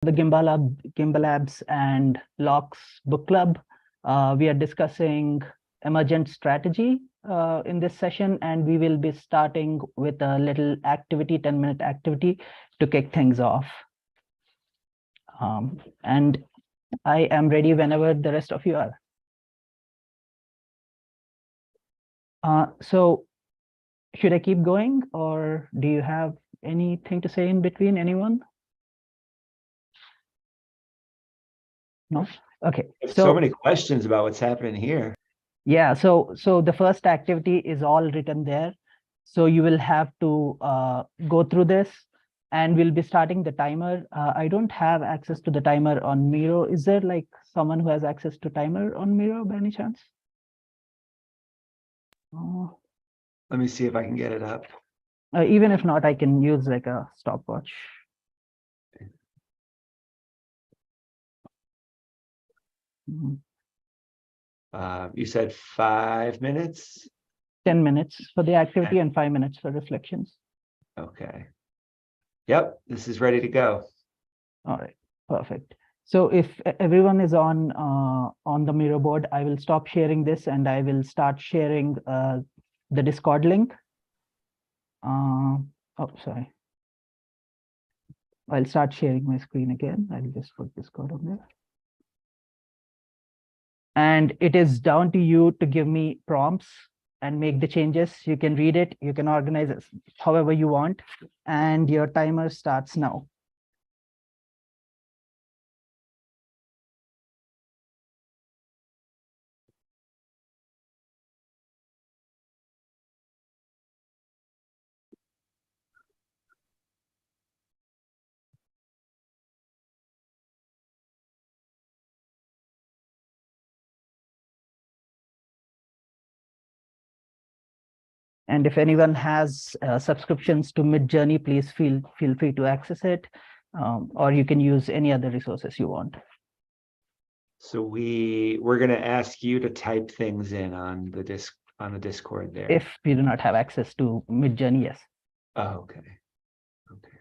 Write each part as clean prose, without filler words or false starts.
The Gimbal Labs and Locke's book club. We are discussing Emergent strategy in this session, and we will be starting with a little activity, 10-minute activity to kick things off. And I am ready whenever the rest of you are. So should I keep going, or do you have anything to say in between, anyone? No? Okay. So many questions about what's happening here. Yeah, so the first activity is all written there. So you will have to go through this, and we'll be starting the timer. I don't have access to the timer on Miro. Is there like someone who has access to timer on Miro by any chance? Let me see if I can get it up. Even if not, I can use like a stopwatch. You said 5 minutes? 10 minutes for the activity and 5 minutes for reflections. Okay. Yep, this is ready to go. All right, perfect. So if everyone is on the Miro board, I will stop sharing this and I will start sharing the Discord link. Oh, sorry. I'll start sharing my screen again. I'll just put Discord on there. And it is down to you to give me prompts and make the changes. You can read it, you can organize it however you want, and your timer starts now. And if anyone has subscriptions to Midjourney, please feel free to access it, or you can use any other resources you want. So we're going to ask you to type things in on the Discord there. If you do not have access to Midjourney, yes. Oh, okay. Okay.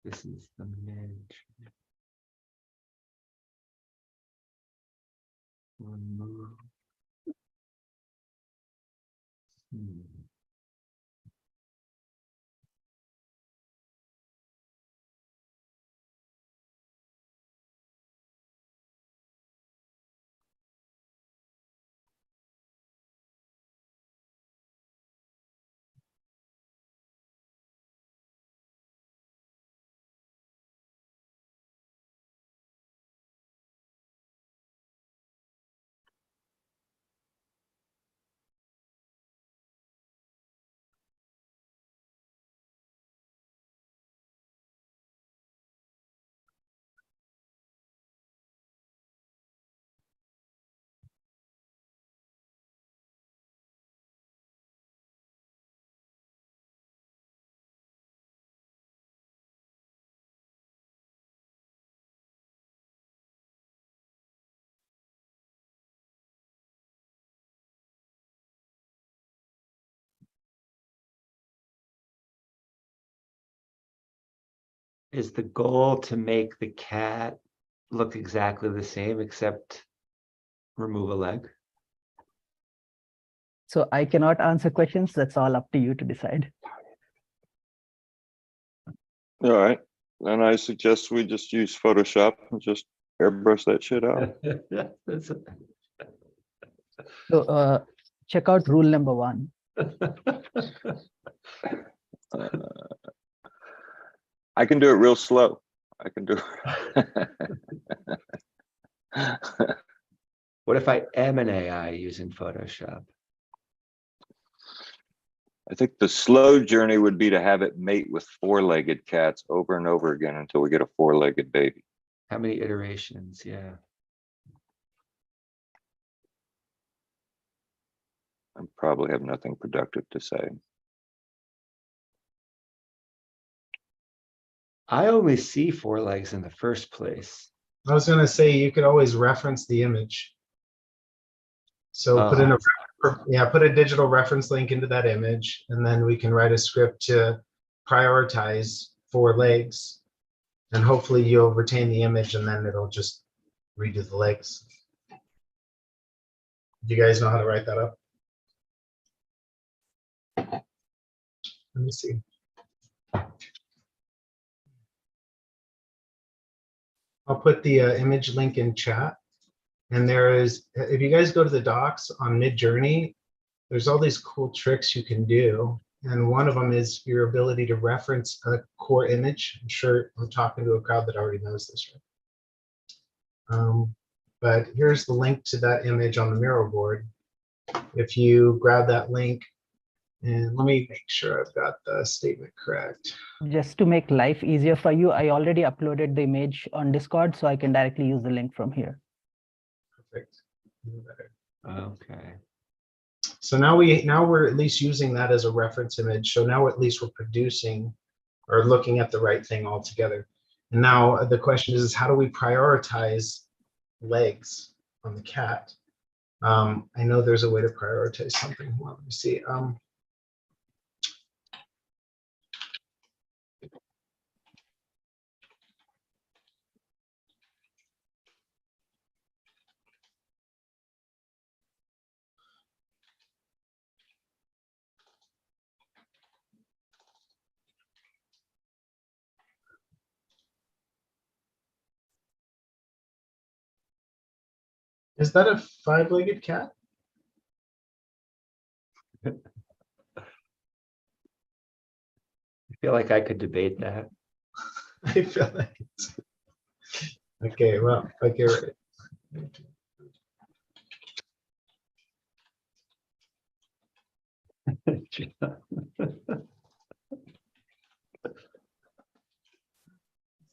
This is the image. Remove. Is the goal to make the cat look exactly the same except remove a leg? So I cannot answer questions. That's all up to you to decide. All right. Then I suggest we just use Photoshop and just airbrush that shit out. So check out rule number 1. I can do it real slow. I can do it. What if I am an AI using Photoshop? I think the slow journey would be to have it mate with 4-legged cats over and over again until we get a 4-legged baby. How many iterations? Yeah. I probably have nothing productive to say. I only see 4 legs in the first place. I was going to say you could always reference the image. So put in put a digital reference link into that image, and then we can write a script to prioritize 4 legs. And hopefully you'll retain the image and then it'll just redo the legs. Do you guys know how to write that up? Let me see. I'll put the image link in chat. And there is, if you guys go to the docs on Midjourney, there's all these cool tricks you can do. And one of them is your ability to reference a core image. I'm sure I'm talking to a crowd that already knows this, right? But here's the link to that image on the Miro board. If you grab that link, and let me make sure I've got the statement correct. Just to make life easier for you, I already uploaded the image on Discord, so I can directly use the link from here. Perfect. Even better. Okay. So now we're at least using that as a reference image. So now at least we're producing or looking at the right thing altogether. And now the question is how do we prioritize legs on the cat? I know there's a way to prioritize something. Well, let me see. Is that a five-legged cat? I feel like I could debate that. I feel like it's okay. Well, okay, right.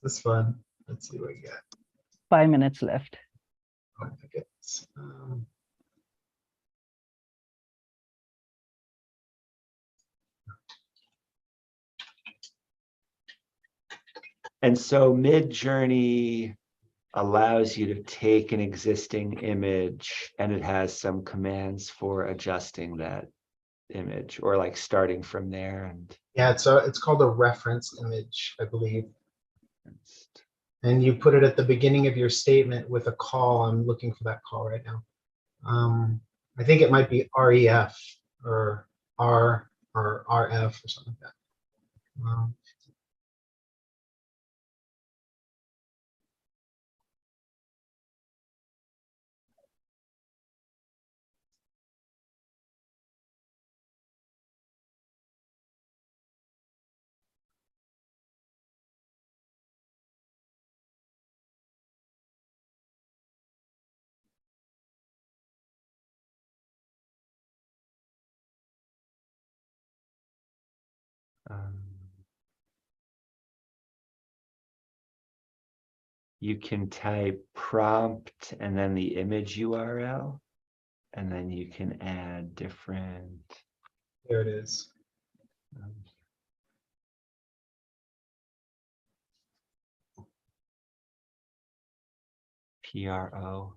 This is fun. Let's see what we got. 5 minutes left. Oh my goodness. And so Midjourney allows you to take an existing image and it has some commands for adjusting that image or like starting from there and Yeah, it's called a reference image, I believe. And you put it at the beginning of your statement with a call. I'm looking for that call right now. I think it might be REF or R or RF or something like that. you can type prompt and then the image URL, and then you can add different. There it is. PRO.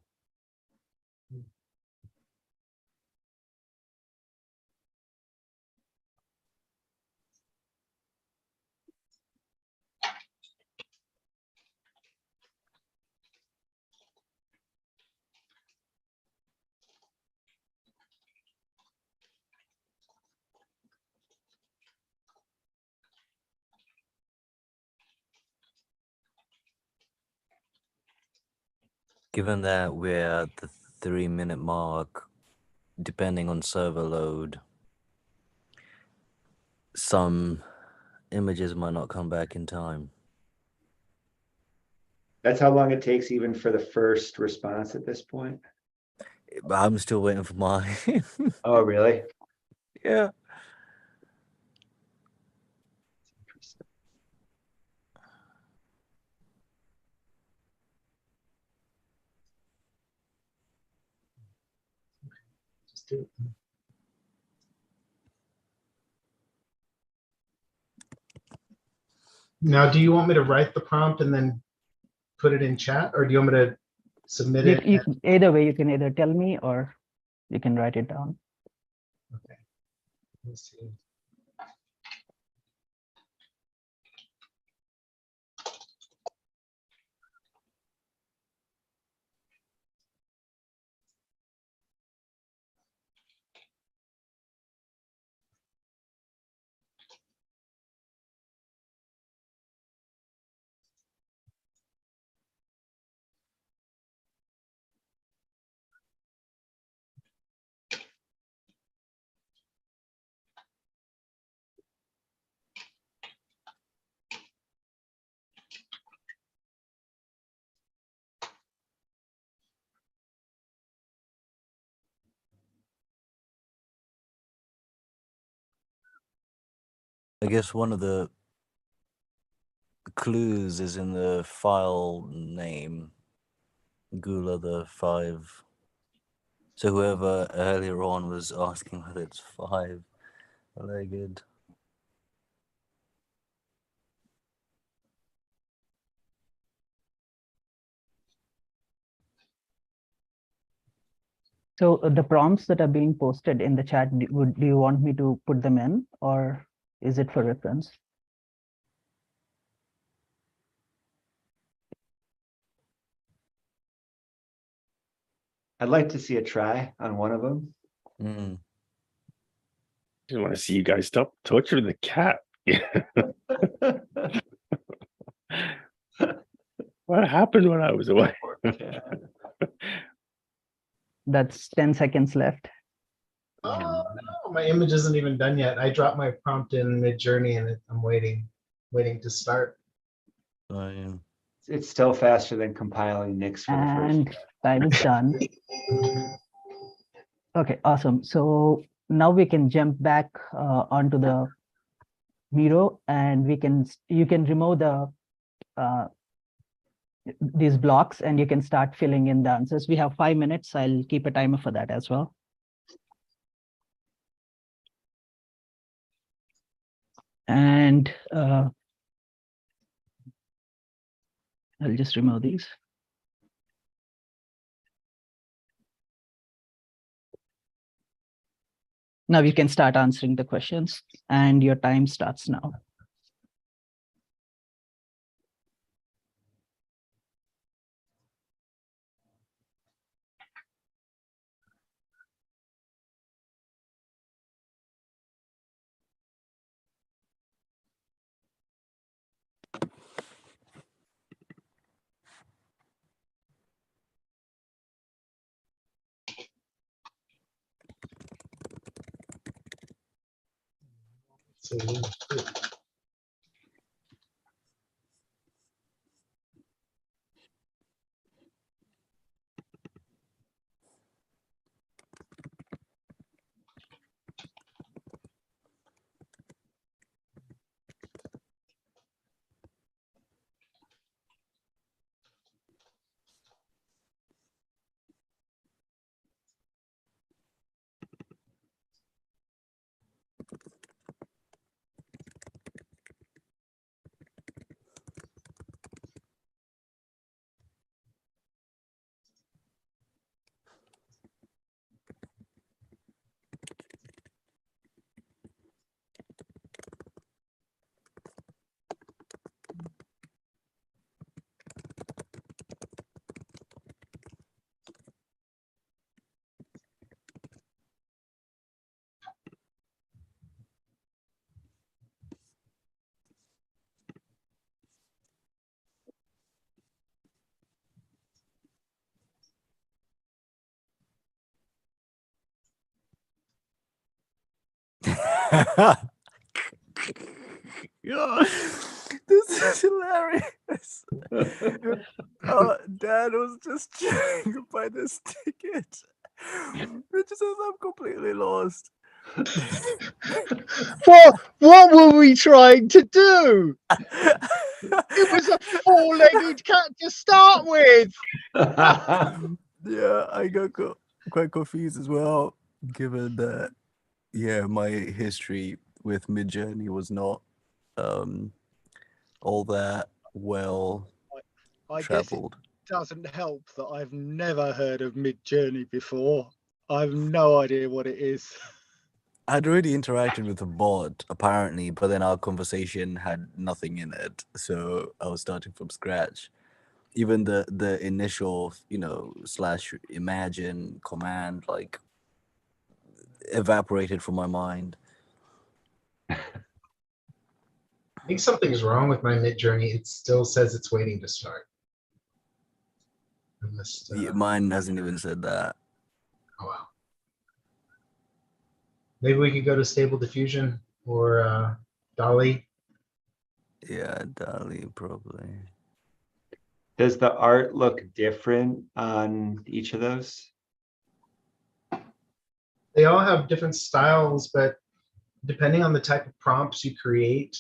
Given that we're at the 3-minute mark, depending on server load, some images might not come back in time. That's how long it takes even for the first response at this point. But I'm still waiting for mine. Oh, really? Yeah. Just do it. Now, do you want me to write the prompt and then put it in chat, or do you want me to submit it? Either way, you can either tell me or you can write it down. Okay. Let's see. I guess one of the clues is in the file name, Gula the 5. So whoever earlier on was asking whether it's 5-legged. So the prompts that are being posted in the chat, do you want me to put them in, or is it for reference? I'd like to see a try on one of them. Mm. I just want to see you guys stop torturing the cat. What happened when I was away? That's 10 seconds left. Oh no, my image isn't even done yet. I dropped my prompt in mid-journey and I'm waiting to start. It's still faster than compiling Nix for the first. And time is done. Okay, awesome. So now we can jump back onto the Miro, and you can remove the these blocks, and you can start filling in the answers. We have 5 minutes. I'll keep a timer for that as well. And I'll just remove these. Now you can start answering the questions, and your time starts now. So, Yeah, this is hilarious. Dad was just trying to buy this ticket. Richard says I'm completely lost. What were we trying to do? It was a four-legged cat to start with. Yeah, I got quite confused as well, given that, yeah, my history with Midjourney was not all that well I guess it traveled. doesn't help that I've never heard of Midjourney before. I've no idea what it is. I'd already interacted with a bot, apparently, but then our conversation had nothing in it, so I was starting from scratch. Even the initial, /imagine command, like, evaporated from my mind. I think something's wrong with my mid-journey. It still says it's waiting to start. Mine hasn't even said that. Oh wow. Maybe we could go to Stable Diffusion or Dolly. Yeah, Dali, probably. Does the art look different on each of those? They all have different styles, but depending on the type of prompts you create,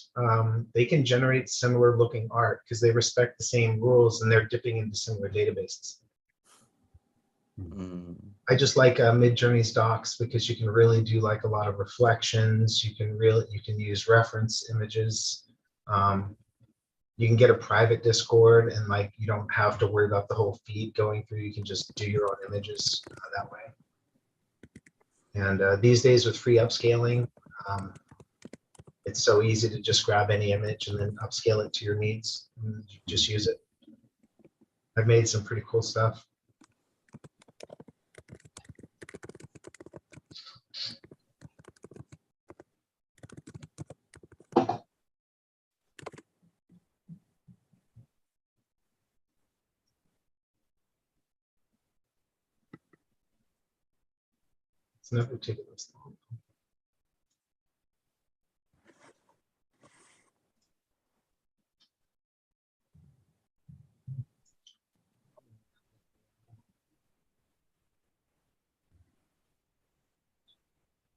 they can generate similar looking art because they respect the same rules and they're dipping into similar databases. Mm. I just like Midjourney's docs because you can really do like a lot of reflections. You can use reference images. You can get a private Discord and like you don't have to worry about the whole feed going through. You can just do your own images that way. And these days with free upscaling, it's so easy to just grab any image and then upscale it to your needs and just use it. I've made some pretty cool stuff. It's never taken this long.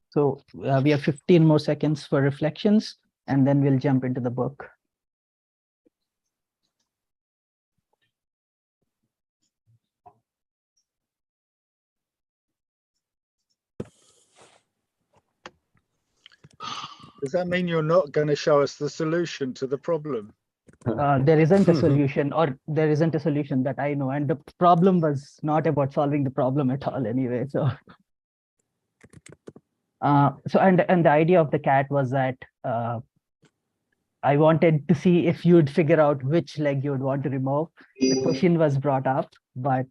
So we have 15 more seconds for reflections, and then we'll jump into the book. Does that mean you're not going to show us the solution to the problem? There isn't a solution, or there isn't a solution that I know. And the problem was not about solving the problem at all anyway. So, and the idea of the cat was that I wanted to see if you'd figure out which leg you would want to remove. The question was brought up, but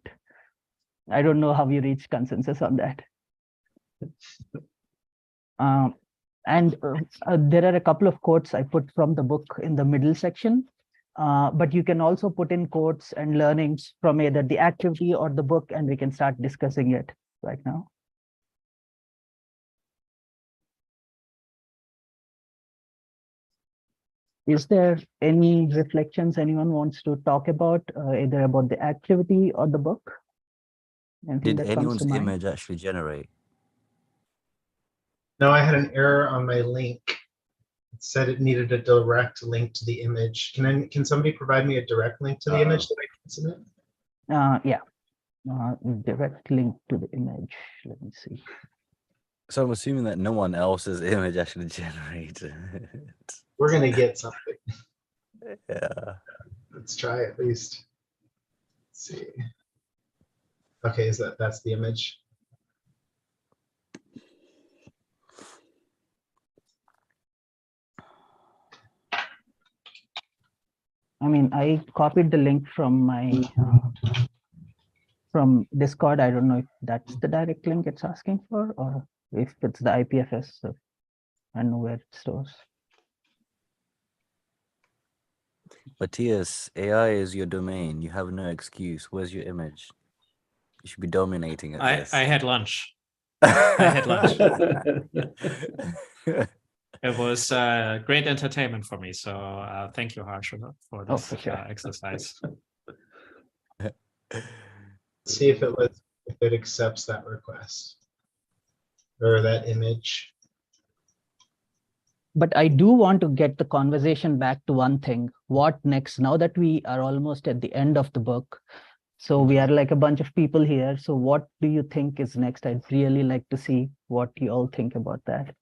I don't know how you reached consensus on that. There are a couple of quotes I put from the book in the middle section, but you can also put in quotes and learnings from either the activity or the book, and we can start discussing it right now. Is there any reflections anyone wants to talk about, either about the activity or the book? Anything Did that comes to anyone's mind? image actually generate? No, I had an error on my link. It said it needed a direct link to the image. Can somebody provide me a direct link to the image that I can submit? Yeah, direct link to the image. Let me see. So I'm assuming that no one else's image actually generated. We're gonna get something. Yeah. Let's try at least. Let's see. Okay, that's the image? I mean, I copied the link from my from Discord. I don't know if that's the direct link it's asking for, or if it's the IPFS. So I know where it stores. Matthias, AI is your domain. You have no excuse. Where's your image? You should be dominating at this. I had lunch. I had lunch. It was great entertainment for me. So thank you, Harshula, for this for sure. exercise. See if it accepts that request or that image. But I do want to get the conversation back to one thing. What next? Now that we are almost at the end of the book, so we are like a bunch of people here. So what do you think is next? I'd really like to see what you all think about that.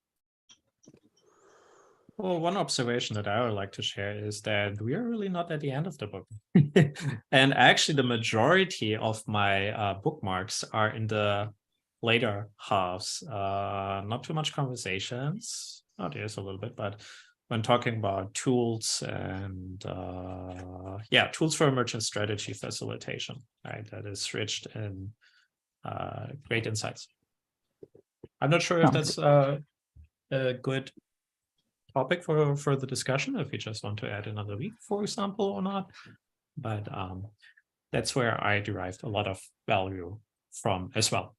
Well, one observation that I would like to share is that we are really not at the end of the book. And actually, the majority of my bookmarks are in the later halves. Not too much conversations. Oh, there's a little bit, but when talking about tools and tools for emergent strategy facilitation, right? That is rich in great insights. I'm not sure if that's a good topic for the discussion, if you just want to add another week, for example, or not. But that's where I derived a lot of value from as well.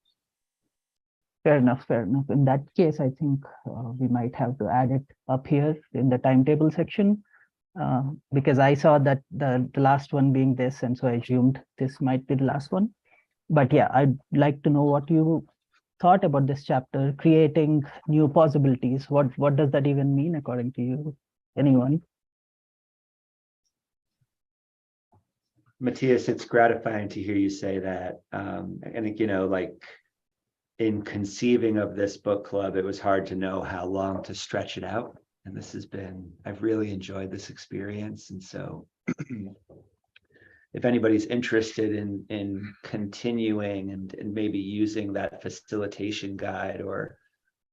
Fair enough, fair enough. In that case, I think we might have to add it up here in the timetable section, because I saw that the last one being this, and so I assumed this might be the last one. But yeah, I'd like to know what you thought about this chapter, creating new possibilities. What does that even mean according to you? Anyone? Matthias, it's gratifying to hear you say that. And you know, like in conceiving of this book club, it was hard to know how long to stretch it out. And this has been, I've really enjoyed this experience. And so if anybody's interested in continuing and maybe using that facilitation guide or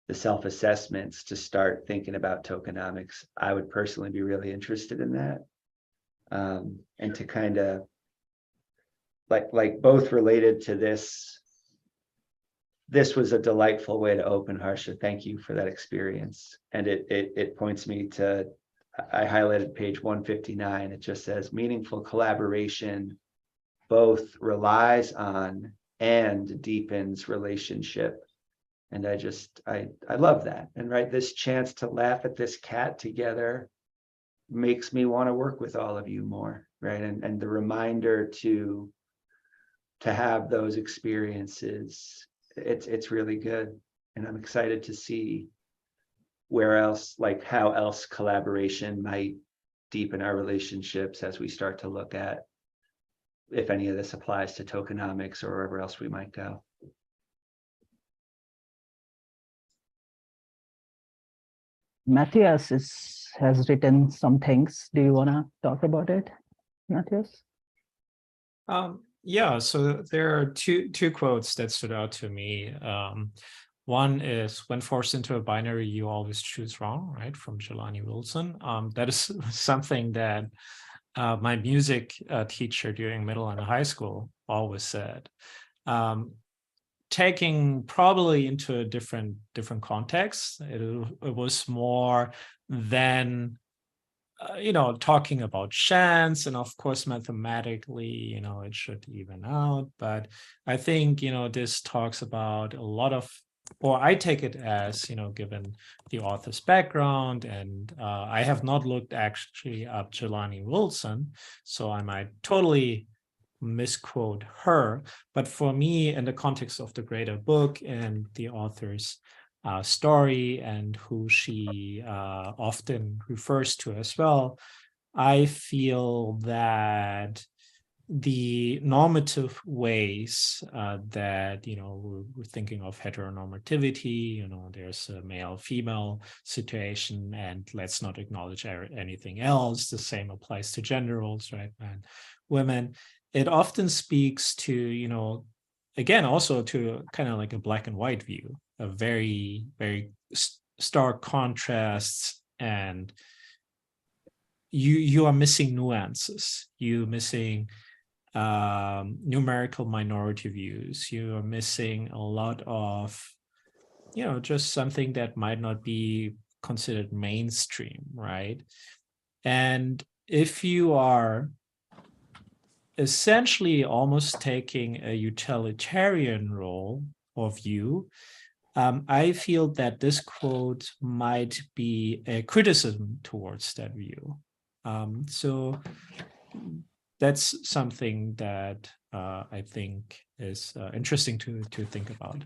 the self-assessments to start thinking about tokenomics, I would personally be really interested in that. And to kind of like both related to this was a delightful way to open, Harsha. Thank you for that experience. And it points me to, I highlighted page 159. It just says meaningful collaboration both relies on and deepens relationship. And I love that. And right, this chance to laugh at this cat together makes me want to work with all of you more, right? And the reminder to have those experiences, it's really good. And I'm excited to see where else, like how else collaboration might deepen our relationships as we start to look at if any of this applies to tokenomics or wherever else we might go. Matthias has written some things. Do you want to talk about it, Matthias? Yeah, so there are two quotes that stood out to me. One is, when forced into a binary, you always choose wrong, right? From Jelani Wilson. That is something that my music teacher during middle and high school always said. Taking probably into a different context, it was more than talking about chance, and of course mathematically it should even out, but I think this talks about a lot of, or I take it as given the author's background, and I have not looked actually up Jelani Wilson, so I might totally misquote her, but for me, in the context of the greater book and the author's story and who she often refers to as well, I feel that the normative ways that we're thinking of heteronormativity, there's a male-female situation, and let's not acknowledge anything else. The same applies to gender roles, right? Men, women. It often speaks to again, also to kind of like a black and white view, a very, very stark contrasts, and you are missing nuances. You're missing numerical minority views. You are missing a lot of, just something that might not be considered mainstream, right? And if you are essentially almost taking a utilitarian role or view, I feel that this quote might be a criticism towards that view. So that's something that I think is interesting to think about.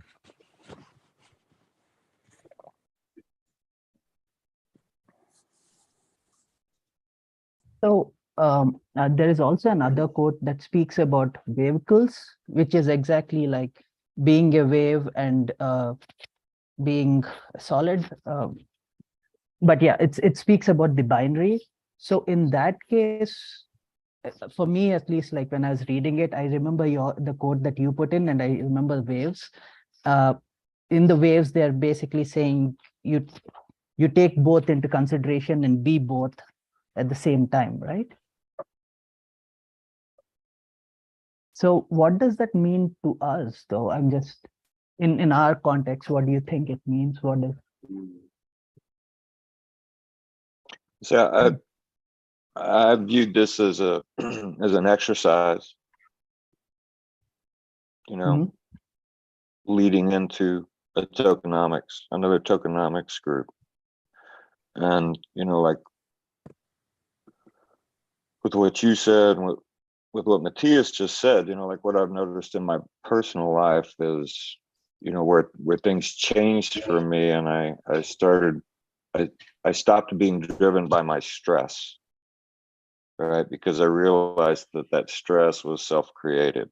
So there is also another quote that speaks about vehicles, which is exactly like being a wave and being solid. But yeah, it speaks about the binary. So in that case, for me at least, like when I was reading it, I remember the quote that you put in, and I remember waves. In the waves, they're basically saying you take both into consideration and be both at the same time, right? So what does that mean to us, though? I'm just in our context, what do you think it means? What is? So I viewed this as a as an exercise, leading into a tokenomics, another tokenomics group. And, like with what you said, and with what Matthias just said, like what I've noticed in my personal life is you know, where things changed for me, and I stopped being driven by my stress, right? Because I realized that stress was self-created,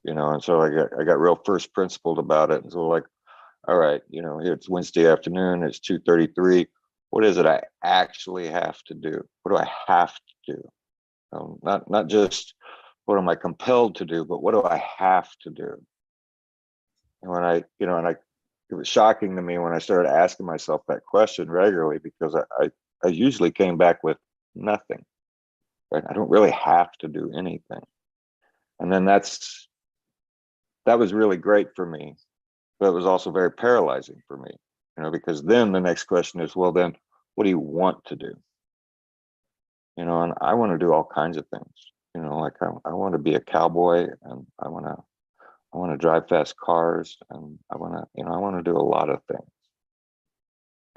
you know, and so I got real first principled about it. And so, like, all right, you know, it's Wednesday afternoon, it's 2:33. What is it I actually have to do? What do I have to do? Not just what am I compelled to do, but what do I have to do? And when I, you know, it was shocking to me when I started asking myself that question regularly, because I usually came back with nothing, right? I don't really have to do anything. And then that was really great for me, but it was also very paralyzing for me, you know, because then the next question is, well, then what do you want to do? You know, and I want to do all kinds of things, you know, like I want to be a cowboy, and I want to drive fast cars, and I want to do a lot of things,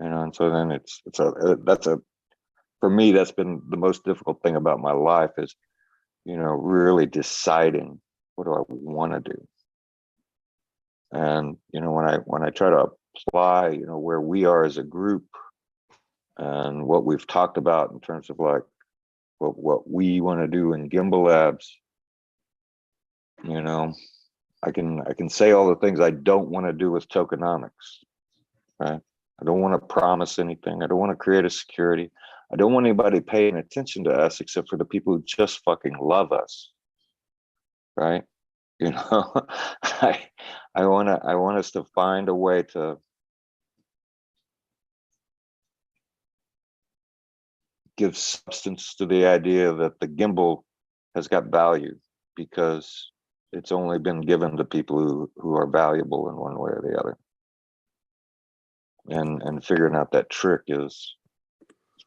you know. And so then for me, that's been the most difficult thing about my life, is, you know, really deciding, what do I want to do? And, you know, when I try to apply, you know, where we are as a group and what we've talked about in terms of like what we want to do in Gimbal Labs, you know, I can say all the things I don't want to do with tokenomics, right? I don't want to promise anything. I don't want to create a security. I don't want anybody paying attention to us except for the people who just fucking love us, right? You know, I want us to find a way to give substance to the idea that the gimbal has got value, because it's only been given to people who are valuable in one way or the other. And figuring out that trick is,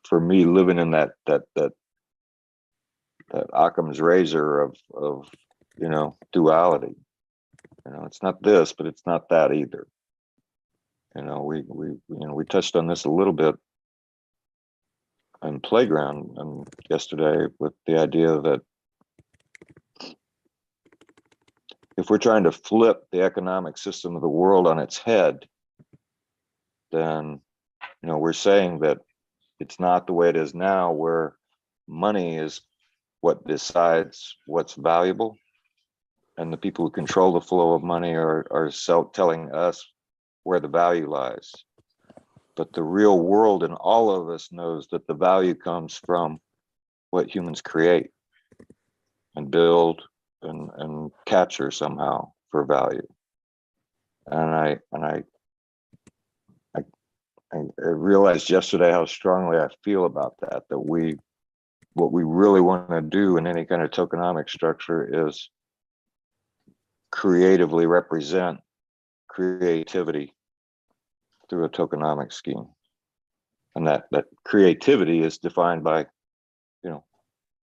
for me, living in that Occam's razor of you know, duality. You know, it's not this, but it's not that either. You know, we touched on this a little bit in Playground and yesterday, with the idea that if we're trying to flip the economic system of the world on its head, then, you know, we're saying that it's not the way it is now, where money is what decides what's valuable, and the people who control the flow of money are telling us where the value lies. But the real world in all of us knows that the value comes from what humans create and build and capture somehow for value. And I realized yesterday how strongly I feel about that what we really want to do in any kind of tokenomic structure is creatively represent creativity through a tokenomic scheme. And that creativity is defined by, you know,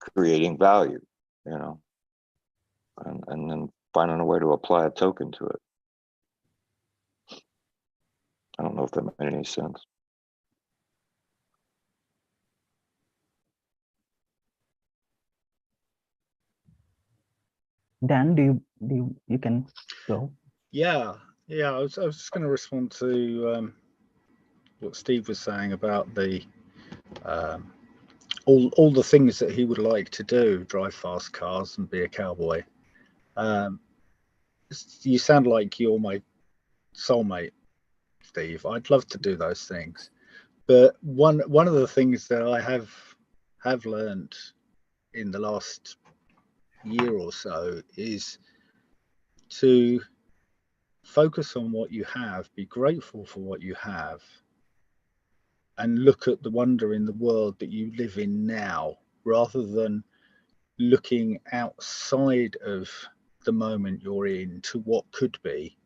creating value, you know, and then finding a way to apply a token to it. I don't know if that made any sense. Dan, you can go. Yeah. I was just going to respond to what Steve was saying about the all the things that he would like to do: drive fast cars and be a cowboy. You sound like you're my soulmate, Steve. I'd love to do those things, but one of the things that I have learned in the last year or so is to focus on what you have, be grateful for what you have, and look at the wonder in the world that you live in now, rather than looking outside of the moment you're in to what could be.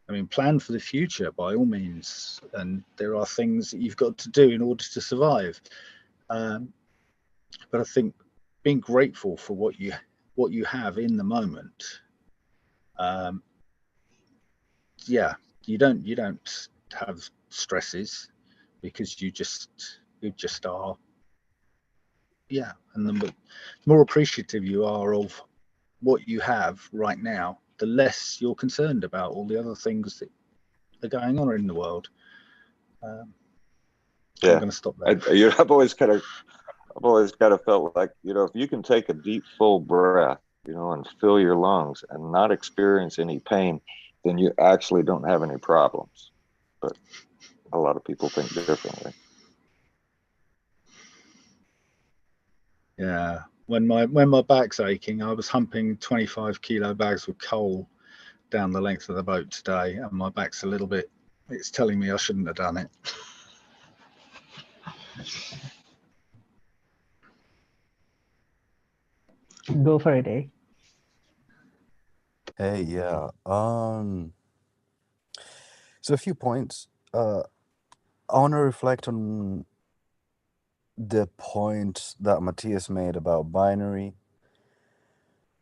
I mean, plan for the future by all means, and there are things that you've got to do in order to survive. But I think being grateful for what you have in the moment. You don't have stresses, because you just are. And the more appreciative you are of what you have right now, the less you're concerned about all the other things that are going on in the world. I'm Yeah, going to stop there. I've always kind of felt like, you know, if you can take a deep, full breath, you know, and fill your lungs and not experience any pain, then you actually don't have any problems. But a lot of people think differently. Yeah, when my back's aching, I was humping 25 kilo bags of coal down the length of the boat today, and my back's a little bit, it's telling me I shouldn't have done it. Go for it, eh? Hey, yeah. So a few points. I want to reflect on the point that Matthias made about binary.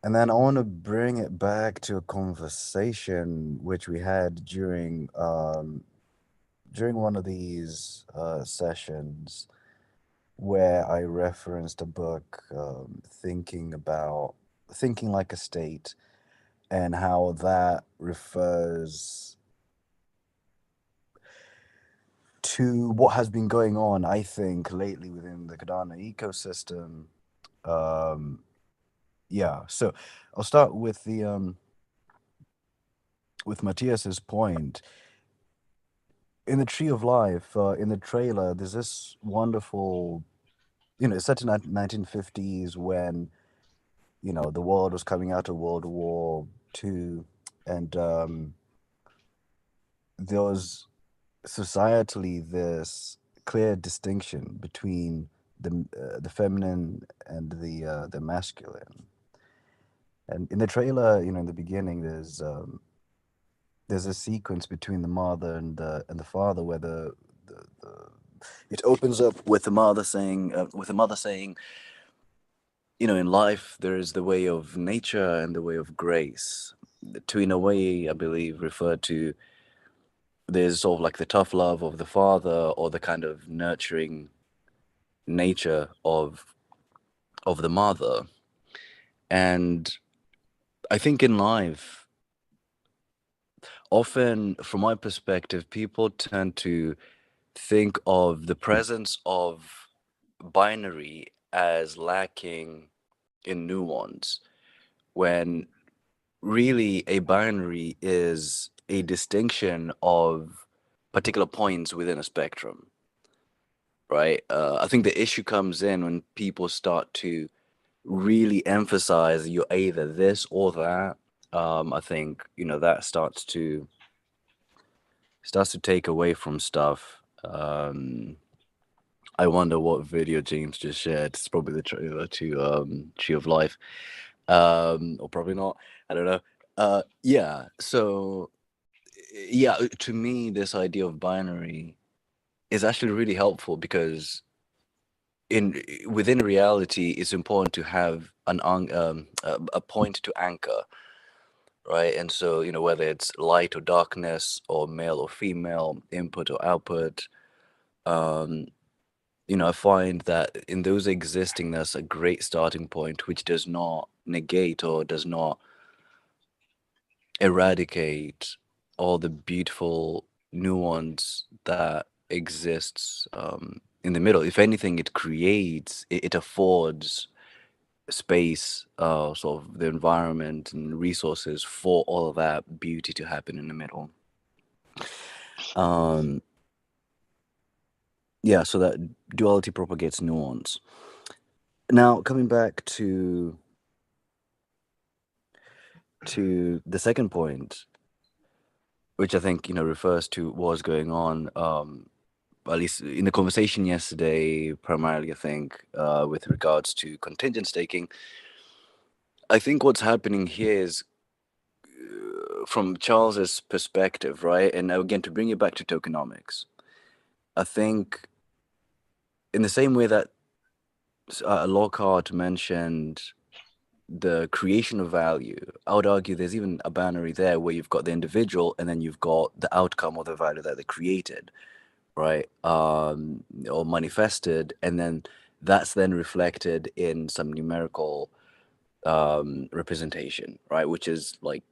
And then I want to bring it back to a conversation which we had during one of these sessions where I referenced a book, Thinking Like a State, and how that refers to what has been going on, I think, lately within the Cardano ecosystem. Yeah, so I'll start with the with Matthias's point. In the Tree of Life, in the trailer, there's this wonderful, you know, it's set in the 1950s when, you know, the world was coming out of World War II, and there was societally this clear distinction between the feminine and the masculine. And in the trailer, you know, in the beginning, there's a sequence between the mother and the father where the it opens up with the mother saying, you know, in life there is the way of nature and the way of grace. To, in a way, I believe, refer to, there's sort of like the tough love of the father or the kind of nurturing nature of the mother. And I think in life, often from my perspective, people tend to think of the presence of binary as lacking in nuance, when really a binary is a distinction of particular points within a spectrum, right? I think the issue comes in when people start to really emphasize you're either this or that. I think, you know, that starts to take away from stuff. I wonder what video James just shared. It's probably the trailer to Tree of Life, or probably not. I don't know. Yeah. So, yeah, to me, this idea of binary is actually really helpful because within reality, it's important to have a point to anchor, right? And so, you know, whether it's light or darkness, or male or female, input or output, you know, I find that in those existing, that's a great starting point, which does not negate or does not eradicate all the beautiful nuance that exists in the middle. If anything, it creates, it affords space, sort of the environment and resources for all of that beauty to happen in the middle. Yeah, so that duality propagates nuance. Now, coming back to the second point, which I think, you know, refers to what's going on, at least in the conversation yesterday, primarily, I think, with regards to contingent staking. I think what's happening here is, from Charles's perspective, right? And again, to bring it back to tokenomics, I think in the same way that Lockhart mentioned the creation of value, I would argue there's even a binary there where you've got the individual and then you've got the outcome or the value that they created, right? Or manifested, and then that's then reflected in some numerical representation, right? Which is like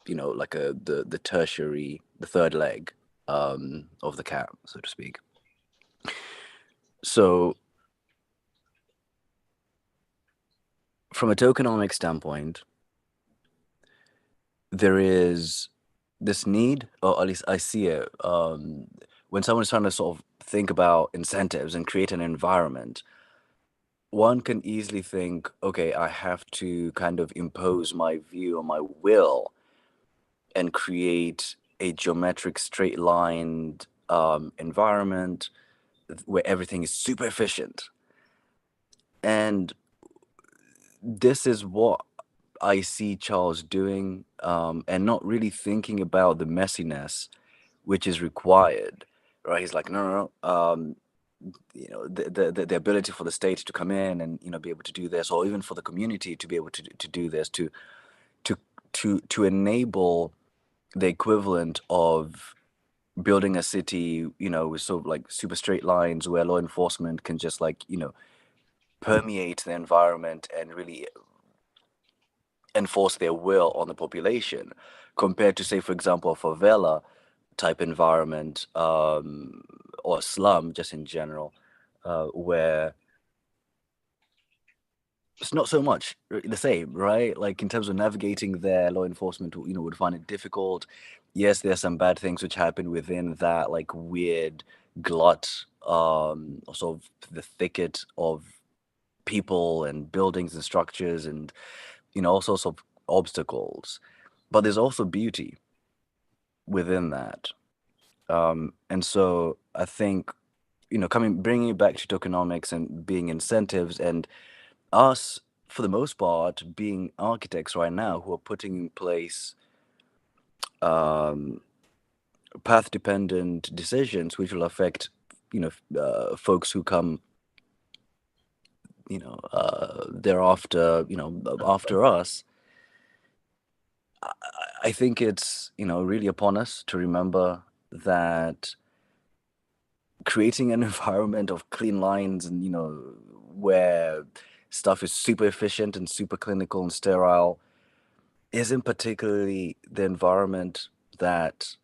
like the tertiary, the third leg of the cat, so to speak. So from a tokenomic standpoint, there is this need, or at least I see it, when someone's trying to sort of think about incentives and create an environment, one can easily think, okay, I have to kind of impose my view or my will and create a geometric straight lined environment where everything is super efficient. And this is what I see Charles doing, and not really thinking about the messiness which is required, right? He's like, no, the ability for the state to come in and be able to do this, or even for the community to be able to do this, to enable the equivalent of building a city, with sort of like super straight lines where law enforcement can just permeate the environment and really enforce their will on the population, compared to, say, for example, a favela type environment, or a slum just in general, where it's not so much the same, right? Like in terms of navigating there, law enforcement, would find it difficult. Yes, there's some bad things which happen within that, like weird glut, or sort of the thicket of people and buildings and structures and all sorts of obstacles. But there's also beauty within that. And so I think, bringing it back to tokenomics and being incentives, and us, for the most part, being architects right now who are putting in place path-dependent decisions which will affect, folks who come, thereafter, after us. I think it's, really upon us to remember that creating an environment of clean lines and, where stuff is super efficient and super clinical and sterile isn't particularly the environment that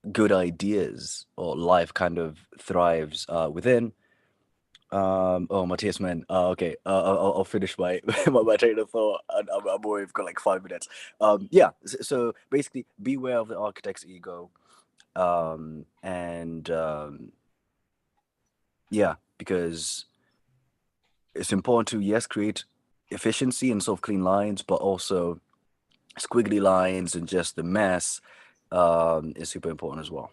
good ideas or life kind of thrives within. Oh, Matthias, man. Okay. I'll finish my my train of thought. I'm worried we've got like 5 minutes. Yeah. So basically, beware of the architect's ego, and yeah, because it's important to, yes, create efficiency and sort of clean lines, but also squiggly lines and just the mess is super important as well.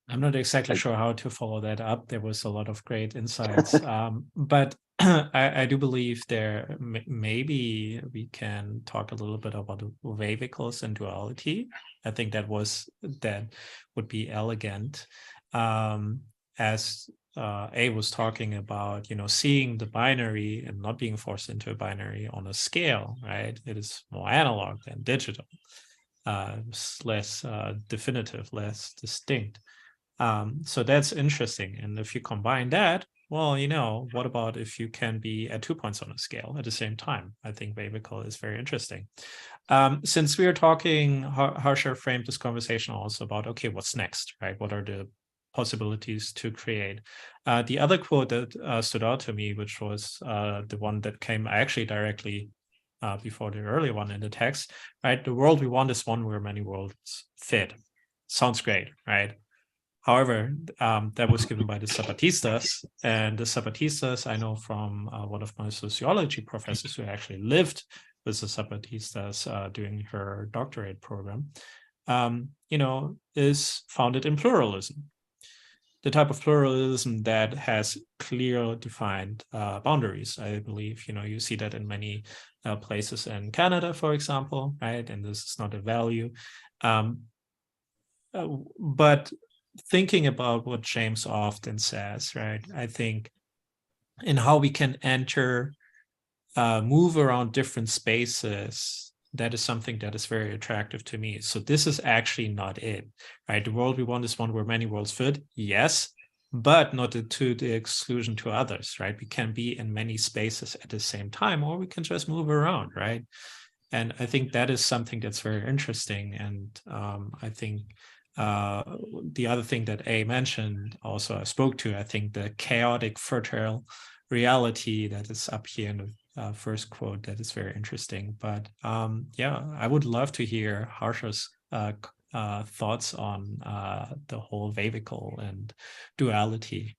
I'm not exactly sure how to follow that up. There was a lot of great insights, but I do believe there maybe we can talk a little bit about vehicles and duality. I think that would be elegant, as A was talking about, seeing the binary and not being forced into a binary on a scale, right? It is more analog than digital, less definitive, less distinct. So that's interesting. And if you combine that, well, what about if you can be at 2 points on a scale at the same time? I think vehicle is very interesting. Since we are talking, Harsha framed this conversation also about, okay, what's next, right? What are the possibilities to create? The other quote that stood out to me, which was the one that came actually directly before the earlier one in the text, right? The world we want is one where many worlds fit. Sounds great, right? However, that was given by the Zapatistas, and the Zapatistas, I know from one of my sociology professors who actually lived with the Zapatistas during her doctorate program, is founded in pluralism. The type of pluralism that has clear defined boundaries. I believe, you see that in many places in Canada, for example, right? And this is not a value. But thinking about what James often says, right? I think in how we can move around different spaces, that is something that is very attractive to me. So this is actually not it, right? The world we want is one where many worlds fit. Yes, but not to the exclusion to others, right? We can be in many spaces at the same time, or we can just move around, right? And I think that is something that's very interesting. And I think the other thing that A mentioned, also I spoke to, I think the chaotic fertile reality that is up here in the first quote, that is very interesting. But yeah, I would love to hear Harsha's thoughts on the whole vehicle and duality.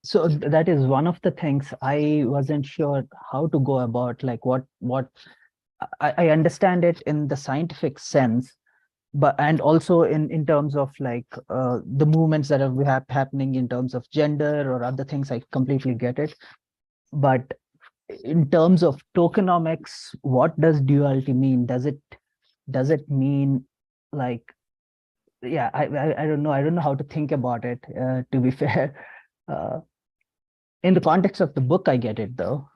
So that is one of the things I wasn't sure how to go about, like what I understand it in the scientific sense, but and also in terms of like the movements that are happening in terms of gender or other things, I completely get it. But in terms of tokenomics, what does duality mean? Does it mean like, yeah, I don't know. I don't know how to think about it, to be fair. In the context of the book, I get it though.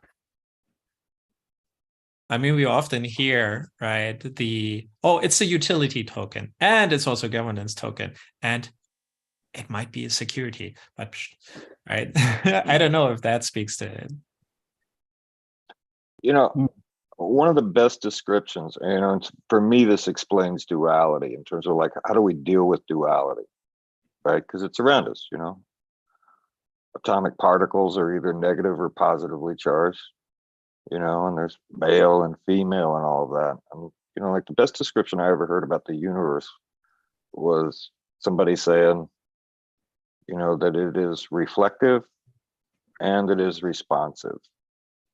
I mean, we often hear, right, oh, it's a utility token and it's also a governance token and it might be a security, but right. I don't know if that speaks to it. You know, one of the best descriptions, you know, for me, this explains duality in terms of like, how do we deal with duality, right? Because it's around us, you know. Atomic particles are either negative or positively charged, you know, and there's male and female and all of that. And, you know, like the best description I ever heard about the universe was somebody saying, you know, that it is reflective and it is responsive,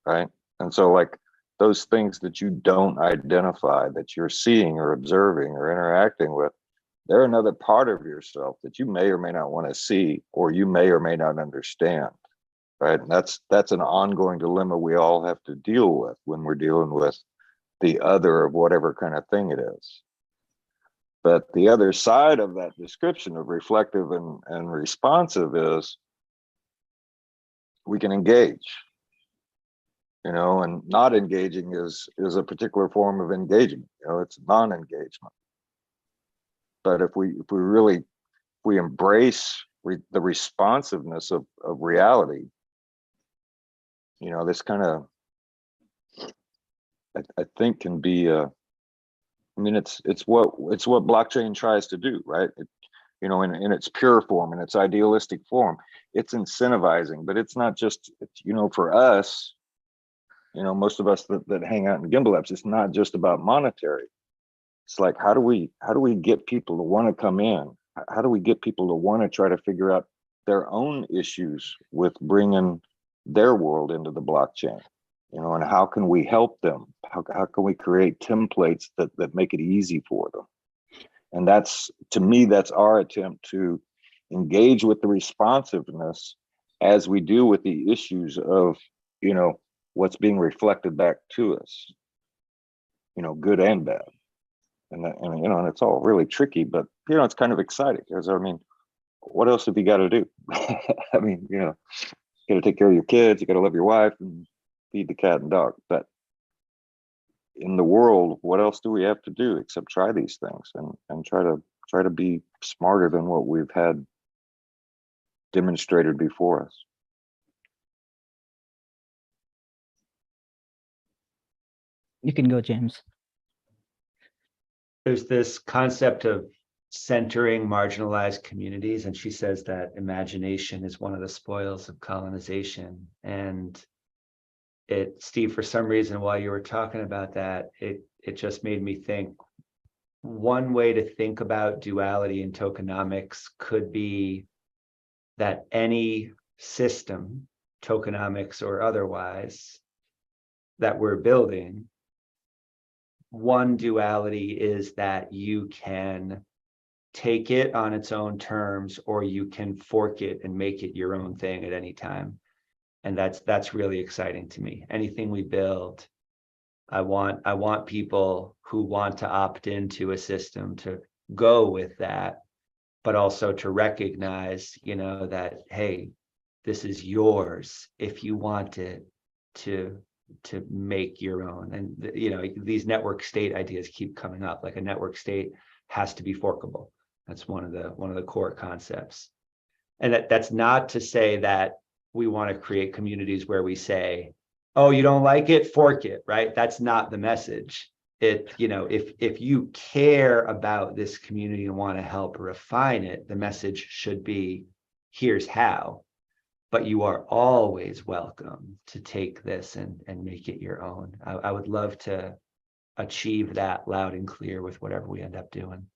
right? And so like those things that you don't identify, that you're seeing or observing or interacting with, they're another part of yourself that you may or may not want to see, or you may or may not understand, right? And that's an ongoing dilemma we all have to deal with when we're dealing with the other of whatever kind of thing it is. But the other side of that description of reflective and responsive is we can engage, you know, and not engaging is a particular form of engagement. You know, it's non-engagement. But if we embrace the responsiveness of reality, you know, this kind of, I think can be, I mean, it's what blockchain tries to do, right? You know, in its pure form, in its idealistic form, it's incentivizing, but it's not just, you know, for us, you know, most of us that hang out in Gimbal Labs, it's not just about monetary. It's like, how do we get people to want to come in? How do we get people to want to try to figure out their own issues with bringing their world into the blockchain? You know, and how can we help them? How can we create templates that make it easy for them? And that's, to me, that's our attempt to engage with the responsiveness as we deal with the issues of, you know, what's being reflected back to us, you know, good and bad. And you know, and it's all really tricky, but you know, it's kind of exciting because, I mean, what else have you got to do? I mean, you know, you got to take care of your kids, you got to love your wife and feed the cat and dog. But in the world, what else do we have to do except try these things and try to be smarter than what we've had demonstrated before us? You can go, James. There's this concept of centering marginalized communities, and she says that imagination is one of the spoils of colonization. And Steve, for some reason, while you were talking about that, it just made me think, one way to think about duality in tokenomics could be that any system, tokenomics or otherwise, that we're building, one duality is that you can take it on its own terms, or you can fork it and make it your own thing at any time. And that's really exciting to me. Anything we build, I want people who want to opt into a system to go with that, but also to recognize, you know, that, hey, this is yours if you want it to make your own. And you know, these network state ideas keep coming up. Like a network state has to be forkable. That's one of the core concepts. And that's not to say that we want to create communities where we say, oh, you don't like it, fork it, right? That's not the message. If you care about this community and want to help refine it, the message should be, here's how. But you are always welcome to take this and make it your own. I would love to achieve that loud and clear with whatever we end up doing.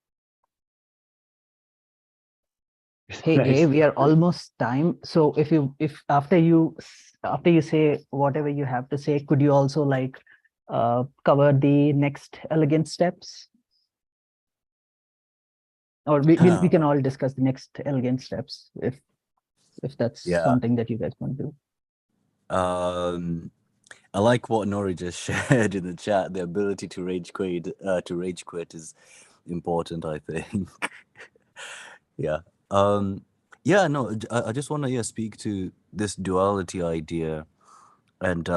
Hey, Nice. we are almost time. So if after you say whatever you have to say, could you also like cover the next elegant steps? Or we can all discuss the next elegant steps if that's Yeah. something that you guys want to do. I like what Nori just shared in the chat. The ability to rage quit is important, I think. Yeah. Yeah, no, I just want to speak to this duality idea. And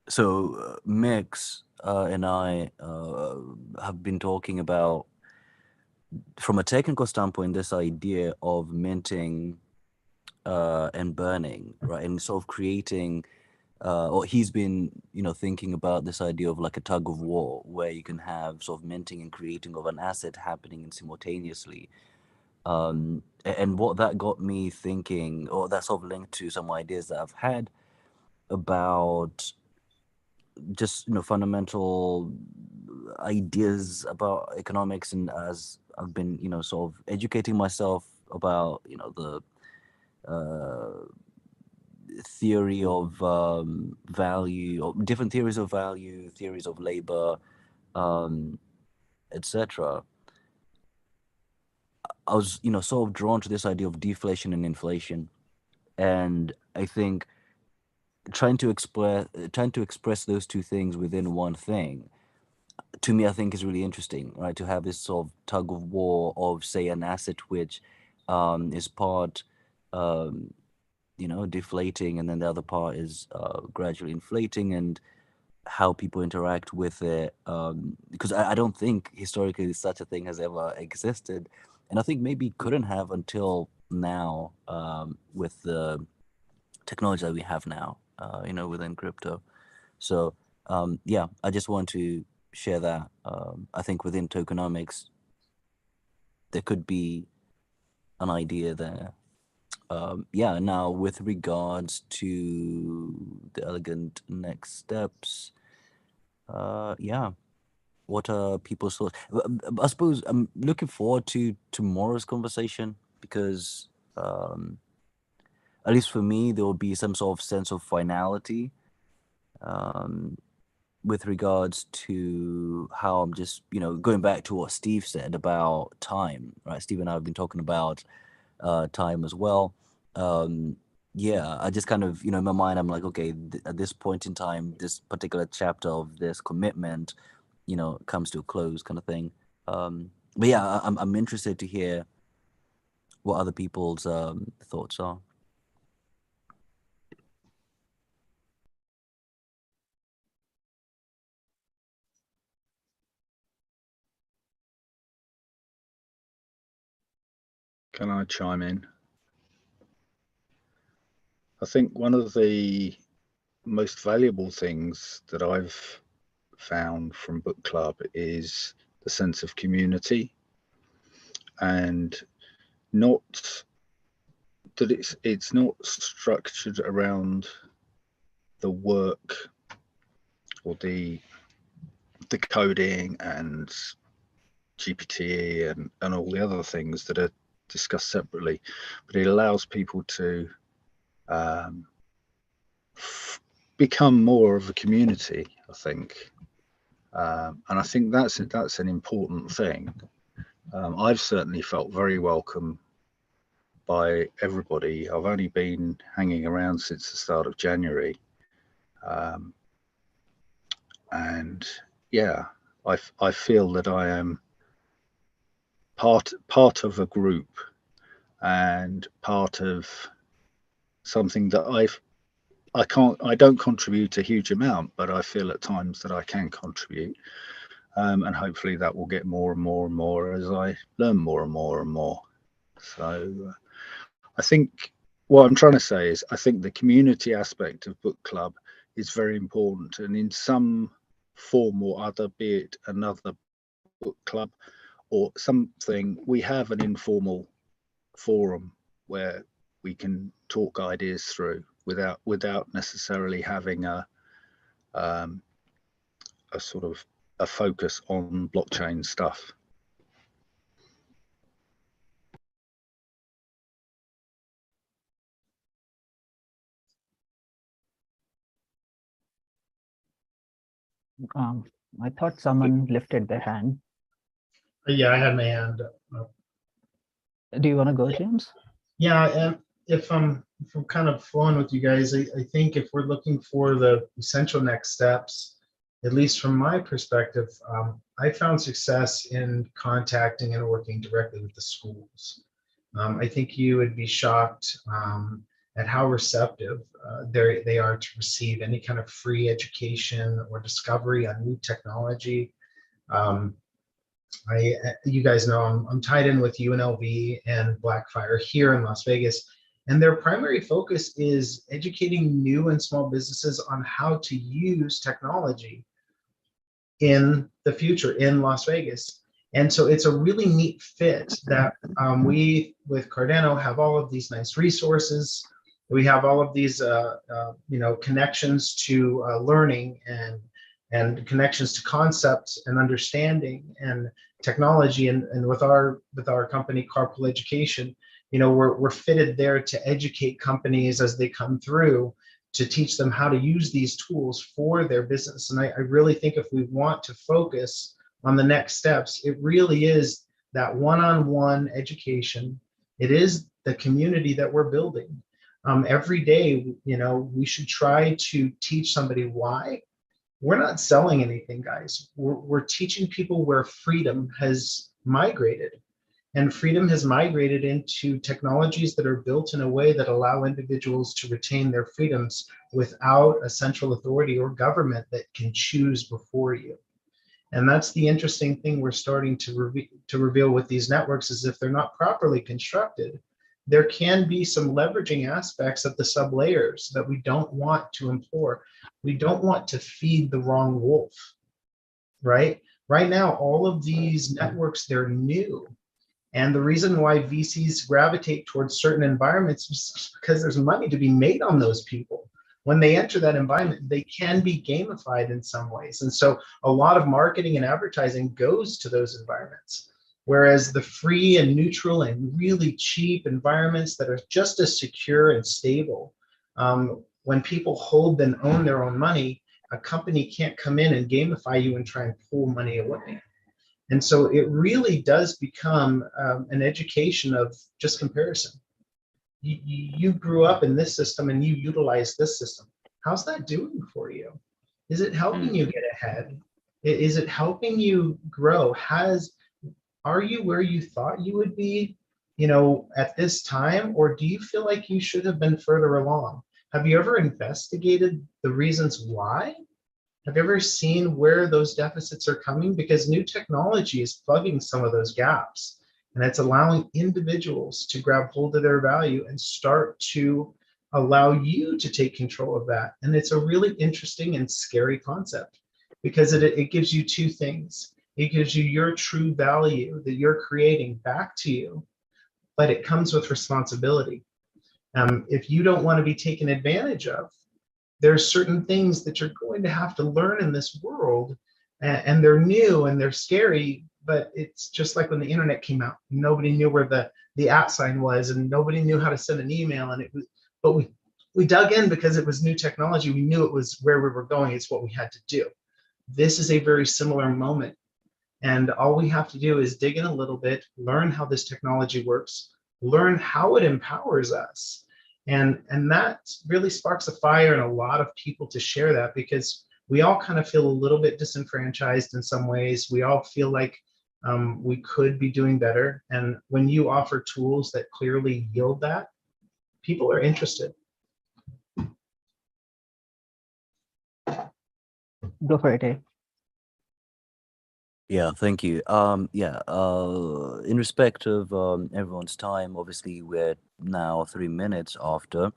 so Mix and I have been talking about, from a technical standpoint, this idea of minting and burning, right? And sort of creating, or he's been, thinking about this idea of like a tug of war, where you can have sort of minting and creating of an asset happening simultaneously. And what that got me thinking, or that sort of linked to some ideas that I've had about just fundamental ideas about economics, and as I've been sort of educating myself about the theory of value, or different theories of value, theories of labor, etc. I was sort of drawn to this idea of deflation and inflation, and I think trying to express those two things within one thing, to me, I think is really interesting, right? To have this sort of tug of war of, say, an asset which is part deflating, and then the other part is gradually inflating, and how people interact with it, because I don't think historically such a thing has ever existed, and I think maybe couldn't have until now, with the technology that we have now, within crypto. So yeah, I just want to share that. I think within tokenomics there could be an idea there. Yeah, now with regards to the elegant next steps, yeah, what are people's thoughts? I suppose I'm looking forward to tomorrow's conversation, because at least for me, there will be some sort of sense of finality with regards to how I'm just, going back to what Steve said about time, right? Steve and I have been talking about time as well. Yeah, I just kind of, in my mind, I'm like, okay, at this point in time, this particular chapter of this commitment, comes to a close, kind of thing. But yeah, I'm interested to hear what other people's thoughts are. Can I chime in? I think one of the most valuable things that I've found from book club is the sense of community, and not that it's not structured around the work or the coding and GPT and all the other things that are discussed separately, but it allows people to become more of a community, I think. And I think that's an important thing. I've certainly felt very welcome by everybody. I've only been hanging around since the start of January. And yeah, I feel that I am part of a group and part of something that I don't contribute a huge amount, but I feel at times that I can contribute. And hopefully that will get more and more and more as I learn more and more and more. So I think what I'm trying to say is I think the community aspect of book club is very important, and in some form or other, be it another book club or something, we have an informal forum where we can talk ideas through without necessarily having a sort of a focus on blockchain stuff. I thought someone lifted their hand. Yeah, I had my hand up. Do you want to go, James? Yeah, and if I'm kind of flowing with you guys, I think if we're looking for the essential next steps, at least from my perspective, I found success in contacting and working directly with the schools. I think you would be shocked at how receptive they are to receive any kind of free education or discovery on new technology. You guys know I'm tied in with UNLV and Blackfire here in Las Vegas, and their primary focus is educating new and small businesses on how to use technology in the future in Las Vegas. And so it's a really neat fit that we with Cardano have all of these nice resources. We have all of these connections to learning and connections to concepts and understanding and technology, and with our company Carpool Education, we're fitted there to educate companies as they come through, to teach them how to use these tools for their business. And I really think if we want to focus on the next steps, it really is that one-on-one education. It is the community that we're building. Every day, we should try to teach somebody why. We're not selling anything, guys. We're teaching people where freedom has migrated. And freedom has migrated into technologies that are built in a way that allow individuals to retain their freedoms without a central authority or government that can choose before you. And that's the interesting thing we're starting to reveal with these networks, is if they're not properly constructed, there can be some leveraging aspects of the sub layers that we don't want to implore. We don't want to feed the wrong wolf, right? Right now, all of these networks, they're new. And the reason why VCs gravitate towards certain environments is because there's money to be made on those people. When they enter that environment, they can be gamified in some ways. And so a lot of marketing and advertising goes to those environments. Whereas the free and neutral and really cheap environments that are just as secure and stable, when people hold and own their own money, a company can't come in and gamify you and try and pull money away. And so it really does become an education of just comparison. You grew up in this system and you utilize this system. How's that doing for you? Is it helping you get ahead? Is it helping you grow? Are you where you thought you would be, at this time? Or do you feel like you should have been further along? Have you ever investigated the reasons why? Have you ever seen where those deficits are coming? Because new technology is plugging some of those gaps, and it's allowing individuals to grab hold of their value and start to allow you to take control of that. And it's a really interesting and scary concept, because it gives you two things. It gives you your true value that you're creating back to you, but it comes with responsibility. If you don't want to be taken advantage of, there's certain things that you're going to have to learn in this world, and they're new and they're scary, but it's just like when the internet came out, nobody knew where the @ sign was, and nobody knew how to send an email, but we dug in because it was new technology. We knew it was where we were going. It's what we had to do. This is a very similar moment. And all we have to do is dig in a little bit, learn how this technology works, learn how it empowers us. And that really sparks a fire in a lot of people to share that, because we all kind of feel a little bit disenfranchised in some ways. We all feel like we could be doing better. And when you offer tools that clearly yield that, people are interested. Go for it, eh? Yeah, thank you. In respect of everyone's time, obviously we're now 3 minutes after.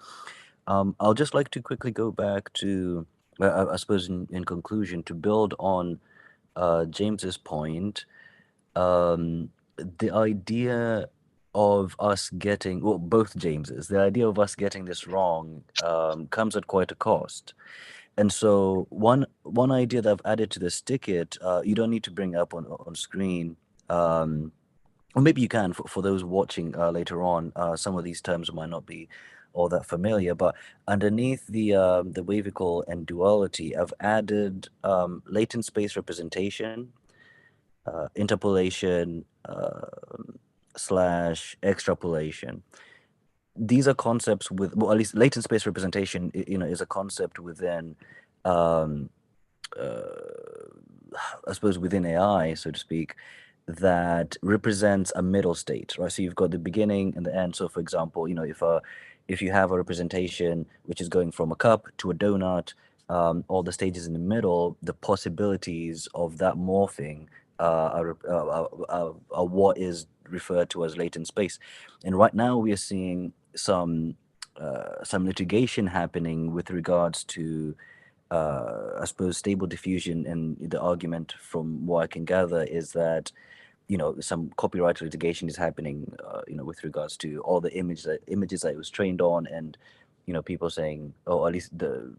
I'll just like to quickly go back to, I suppose, in conclusion, to build on James's point. The idea of us getting, well, both Jameses, the idea of us getting this wrong comes at quite a cost. And so one idea that I've added to this ticket, you don't need to bring up on screen, or maybe you can for those watching later on. Some of these terms might not be all that familiar, but underneath the wavicle and duality, I've added latent space representation, interpolation slash extrapolation. These are concepts with, well, at least latent space representation, is a concept within, I suppose, within AI, so to speak, that represents a middle state, right? So you've got the beginning and the end. So, for example, if you have a representation which is going from a cup to a donut, all the stages in the middle, the possibilities of that morphing are what is referred to as latent space. And right now we are seeing some litigation happening with regards to, I suppose, stable diffusion. And the argument, from what I can gather, is that some copyright litigation is happening, with regards to all the images that it was trained on, and people saying, or at least the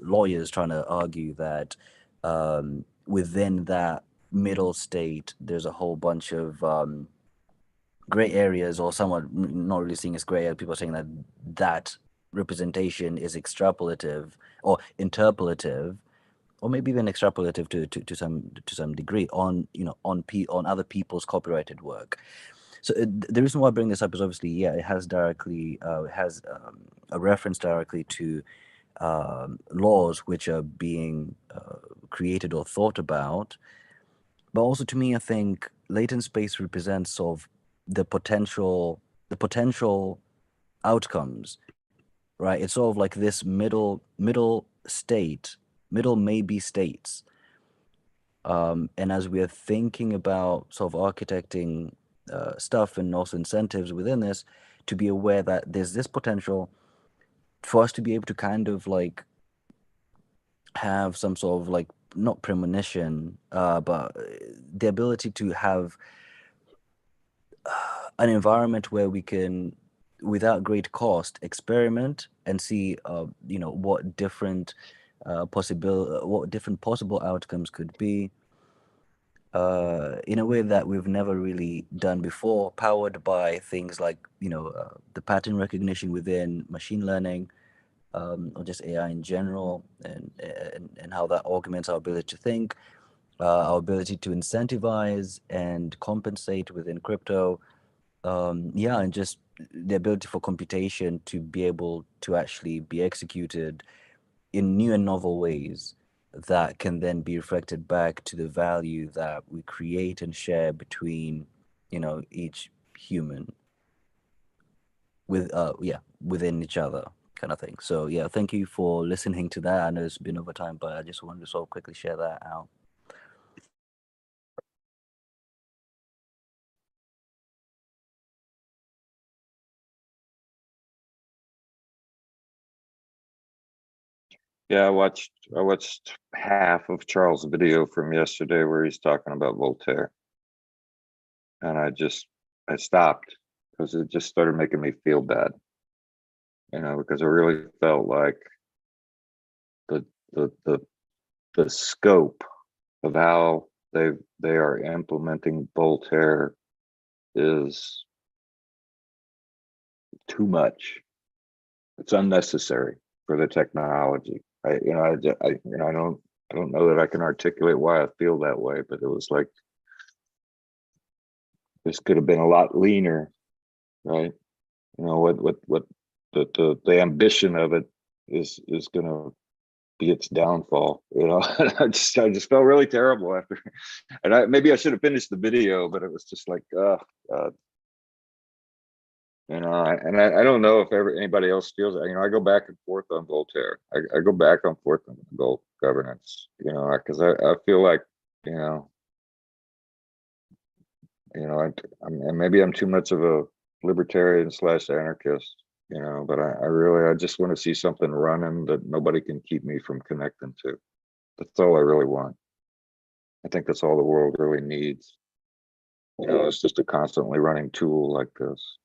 lawyers trying to argue that within that middle state, there's a whole bunch of gray areas, or somewhat not really seeing as gray area. People are saying that that representation is extrapolative or interpolative, or maybe even extrapolative to some degree on on other people's copyrighted work. So the reason why I bring this up is, obviously, yeah, it has a reference directly to laws which are being created or thought about. But also, to me, I think latent space represents sort of the potential outcomes, right? It's sort of like this middle state, middle maybe states. And as we are thinking about sort of architecting stuff, and also incentives within this, to be aware that there's this potential for us to be able to kind of like have some sort of like, not premonition, but the ability to have an environment where we can, without great cost, experiment and see, what different possible outcomes could be, in a way that we've never really done before, powered by things like the pattern recognition within machine learning, or just AI in general, and how that augments our ability to think, our ability to incentivize and compensate within crypto, and just the ability for computation to be able to actually be executed in new and novel ways that can then be reflected back to the value that we create and share between each human within each other, kind of thing. So yeah, thank you for listening to that. I know it's been over time, but I just wanted to sort of quickly share that out. Yeah, I watched half of Charles' video from yesterday where he's talking about Voltaire. And I stopped because it just started making me feel bad. Because I really felt like the the scope of how they are implementing Voltaire is too much. It's unnecessary for the technology. I don't know that I can articulate why I feel that way, but it was like this could have been a lot leaner, right? What the ambition of it is going to be its downfall. I just felt really terrible after, and maybe I should have finished the video, but it was just like, God. I don't know if anybody else feels it. I go back and forth on Voltaire. I go back and forth on gold governance, because I feel like, You know, and maybe I'm too much of a libertarian / anarchist, you know, but I just want to see something running that nobody can keep me from connecting to. That's all I really want. I think that's all the world really needs. You know, it's just a constantly running tool like this.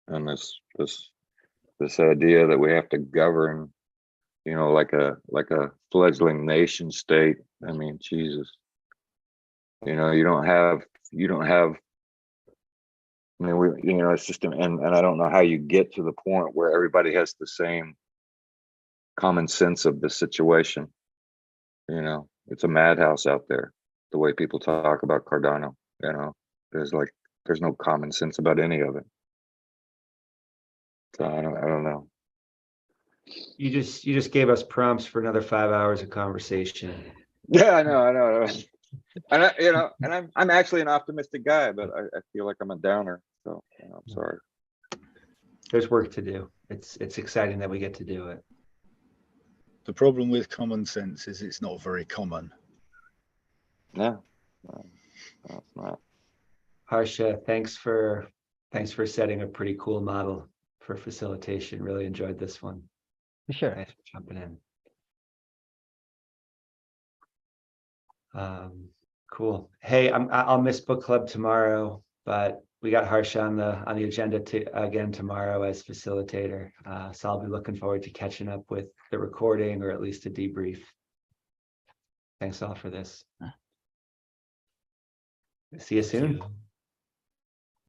And this idea that we have to govern, you know, like a fledgling nation state. I mean, Jesus. You know, you don't have I mean, you know, it's just, and I don't know how you get to the point where everybody has the same common sense of the situation. You know, it's a madhouse out there, the way people talk about Cardano, you know, there's no common sense about any of it. So I don't know. You just gave us prompts for another 5 hours of conversation. Yeah, I know. And you know, and I'm actually an optimistic guy, but I feel like I'm a downer. So you know, I'm sorry. There's work to do. It's exciting that we get to do it. The problem with common sense is it's not very common. Yeah, no, it's not. Harsha, thanks for setting a pretty cool model for facilitation. Really enjoyed this one. Sure. Thanks for jumping in. Cool. Hey, I'll miss book club tomorrow, but we got Harsha on the agenda again tomorrow as facilitator. So I'll be looking forward to catching up with the recording, or at least a debrief. Thanks all for this. See you soon. you.